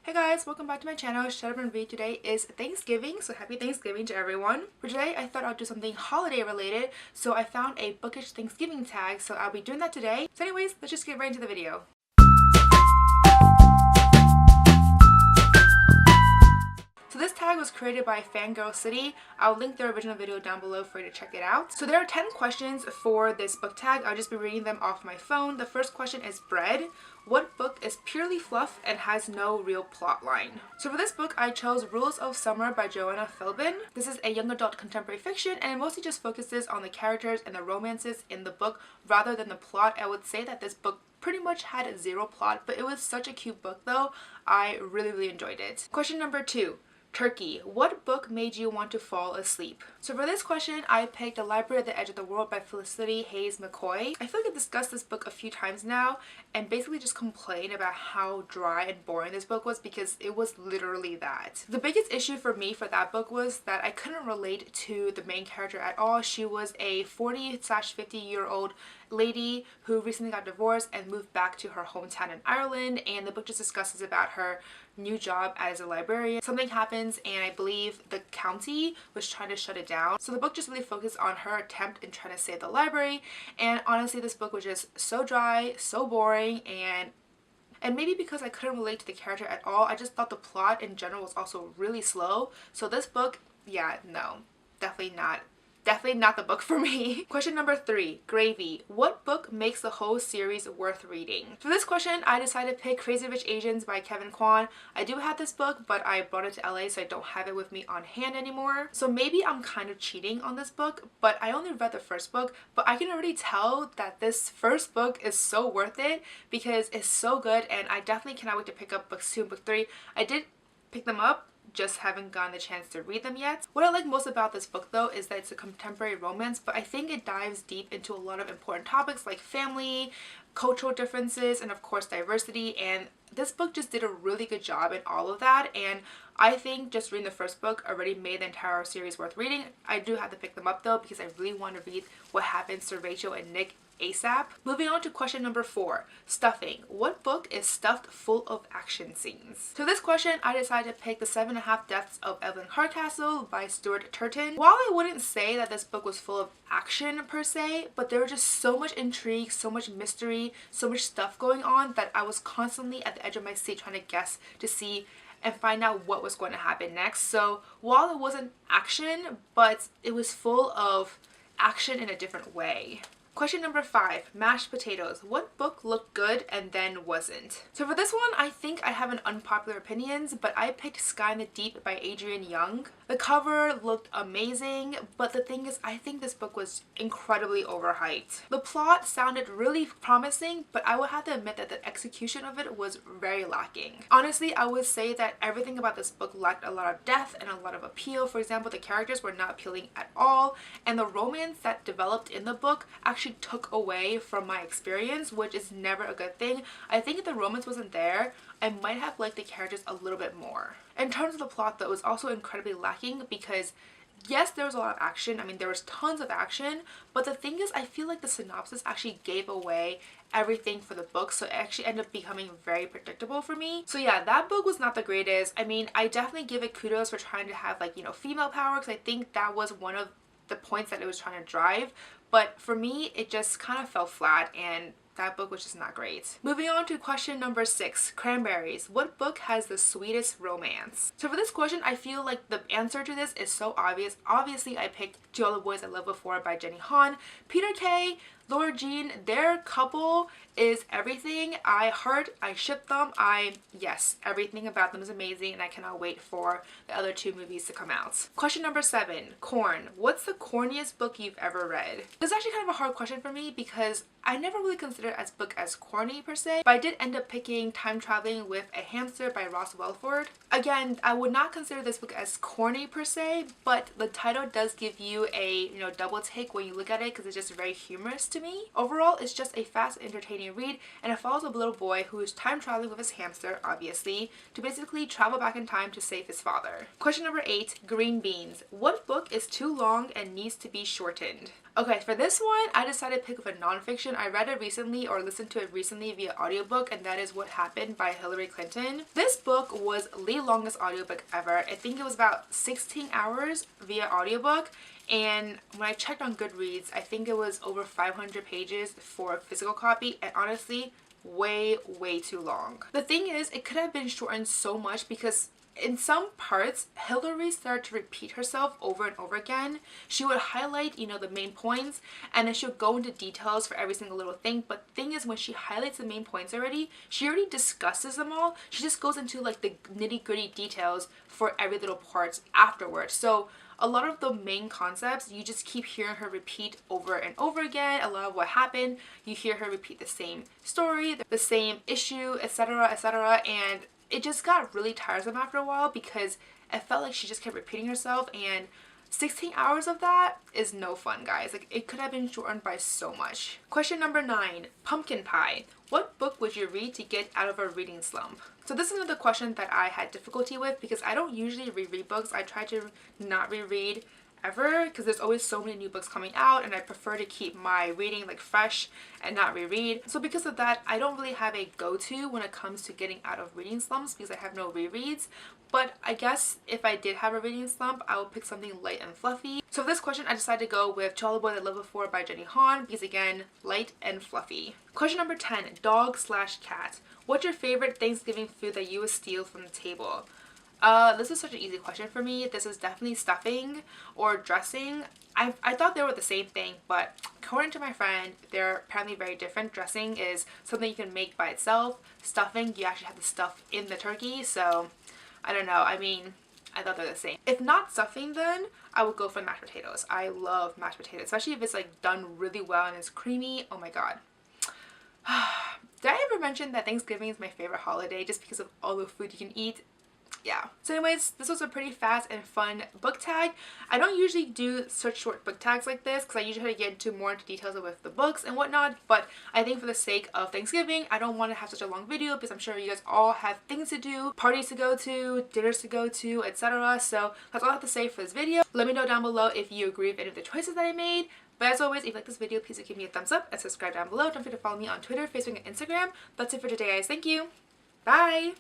Hey guys, welcome back to my channel. Shut Up and Read. Today is Thanksgiving, so happy Thanksgiving to everyone. For today, I thought I'd do something holiday related, so I found a bookish Thanksgiving tag, so I'll be doing that today. So anyways, let's just get right into the video. So this tag was created by Fangirl City. I'll link their original video down below for you to check it out. So there are 10 questions for this book tag. I'll just be reading them off my phone. The first question is bread. What book is purely fluff and has no real plot line? So for this book, I chose Rules of Summer by Joanna Philbin. This is a young adult contemporary fiction and it mostly just focuses on the characters and the romances in the book rather than the plot. I would say that this book pretty much had zero plot, but it was such a cute book though. I really enjoyed it. Question number 2. Turkey. What book made you want to fall asleep? So for this question, I picked The Library at the Edge of the World by Felicity Hayes McCoy. I feel like I've discussed this book a few times now and basically just complained about how dry and boring this book was because it was literally that. The biggest issue for me for that book was that I couldn't relate to the main character at all. She was a 40-50-year-old lady who recently got divorced and moved back to her hometown in Ireland, and the book just discusses about her new job as a librarian. Something happens and I believe the county was trying to shut it down. So the book just really focused on her attempt in trying to save the library, and honestly this book was just so dry, so boring, and maybe because I couldn't relate to the character at all, I just thought the plot in general was also really slow. So this book, yeah, no, definitely not the book for me. Question number 3, Gravy. What book makes the whole series worth reading? For this question, I decided to pick Crazy Rich Asians by Kevin Kwan. I do have this book, but I brought it to LA, so I don't have it with me on hand anymore. So maybe I'm kind of cheating on this book, but I only read the first book, but I can already tell that this first book is so worth it because it's so good, and I definitely cannot wait to pick up books 2 and book 3. I did pick them up, just haven't gotten the chance to read them yet. What I like most about this book though is that it's a contemporary romance, but I think it dives deep into a lot of important topics like family, cultural differences, and of course diversity, and this book just did a really good job in all of that, and I think just reading the first book already made the entire series worth reading. I do have to pick them up though because I really want to read what happens to Rachel and Nick ASAP. Moving on to question number 4, stuffing. What book is stuffed full of action scenes? To this question, I decided to pick The 7.5 Deaths of Evelyn Hardcastle by Stuart Turton. While I wouldn't say that this book was full of action per se, but there was just so much intrigue, so much mystery, so much stuff going on that I was constantly at the edge of my seat trying to guess to see and find out what was going to happen next. So while it wasn't action, but it was full of action in a different way. Question number 5, mashed potatoes. What book looked good and then wasn't? So for this one, I think I have an unpopular opinions, but I picked Sky in the Deep by Adrienne Young. The cover looked amazing, but the thing is, I think this book was incredibly overhyped. The plot sounded really promising, but I would have to admit that the execution of it was very lacking. Honestly, I would say that everything about this book lacked a lot of depth and a lot of appeal. For example, the characters were not appealing at all, and the romance that developed in the book actually took away from my experience, which is never a good thing. I think if the romance wasn't there, I might have liked the characters a little bit more. In terms of the plot though, it was also incredibly lacking because yes, there was a lot of action. I mean, there was tons of action, but the thing is, I feel like the synopsis actually gave away everything for the book, so it actually ended up becoming very predictable for me. So yeah, that book was not the greatest. I mean, I definitely give it kudos for trying to have, like, you know, female power, because I think that was one of the points that it was trying to drive, but for me it just kind of fell flat and that book was just not great. Moving on to question number 6, Cranberries. What book has the sweetest romance? So for this question, I feel like the answer to this is so obvious. Obviously, I picked To All the Boys I Loved Before by Jenny Han. Peter Kay, Laura Jean, their couple is everything. I ship them. Yes, everything about them is amazing, and I cannot wait for the other 2 movies to come out. Question number 7, Corn. What's the corniest book you've ever read? This is actually kind of a hard question for me because I never really considered this book as corny per se, but I did end up picking Time Traveling with a Hamster by Ross Welford. Again, I would not consider this book as corny per se, but the title does give you a, you know, double take when you look at it because it's just very humorous to me. Overall, it's just a fast, entertaining read, and it follows a little boy who is time traveling with his hamster, obviously, to basically travel back in time to save his father. Question number 8, Green Beans. What book is too long and needs to be shortened? Okay, for this one, I decided to pick up a nonfiction. I read it recently or listened to it recently via audiobook, and that is What Happened by Hillary Clinton. This book was the longest audiobook ever. I think it was about 16 hours via audiobook, and when I checked on Goodreads, I think it was over 500 pages for a physical copy, and honestly, way too long. The thing is, it could have been shortened so much because in some parts, Hillary started to repeat herself over and over again. She would highlight, the main points, and then she would go into details for every single little thing. But the thing is, when she highlights the main points already, she already discusses them all. She just goes into like the nitty-gritty details for every little part afterwards. So a lot of the main concepts, you just keep hearing her repeat over and over again. A lot of what happened, you hear her repeat the same story, the same issue, etc., etc., and it just got really tiresome after a while because it felt like she just kept repeating herself, and 16 hours of that is no fun, guys. Like, it could have been shortened by so much. Question number 9, pumpkin pie. What book would you read to get out of a reading slump? So this is another question that I had difficulty with because I don't usually reread books. I try to not reread ever because there's always so many new books coming out, and I prefer to keep my reading like fresh and not reread. So because of that, I don't really have a go-to when it comes to getting out of reading slumps because I have no rereads. But I guess if I did have a reading slump, I would pick something light and fluffy. So for this question, I decided to go with To All the Boy That Loved Before by Jenny Han because, again, light and fluffy. Question number 10, dog/cat. What's your favorite Thanksgiving food that you would steal from the table? This is such an easy question for me. This is definitely stuffing or dressing. I thought they were the same thing, but according to my friend, they're apparently very different. Dressing is something you can make by itself. Stuffing, you actually have to stuff in the turkey, so I don't know. I mean, I thought they're the same. If not stuffing, then I would go for mashed potatoes. I love mashed potatoes, especially if it's like done really well and it's creamy. Oh my god. Did I ever mention that Thanksgiving is my favorite holiday just because of all the food you can eat? Yeah. So anyways, this was a pretty fast and fun book tag. I don't usually do such short book tags like this because I usually get into more into details with the books and whatnot, but I think for the sake of Thanksgiving, I don't want to have such a long video because I'm sure you guys all have things to do, parties to go to, dinners to go to, etc. So that's all I have to say for this video. Let me know down below if you agree with any of the choices that I made. But as always, if you like this video, please give me a thumbs up and subscribe down below. Don't forget to follow me on Twitter, Facebook, and Instagram. That's it for today, guys. Thank you. Bye!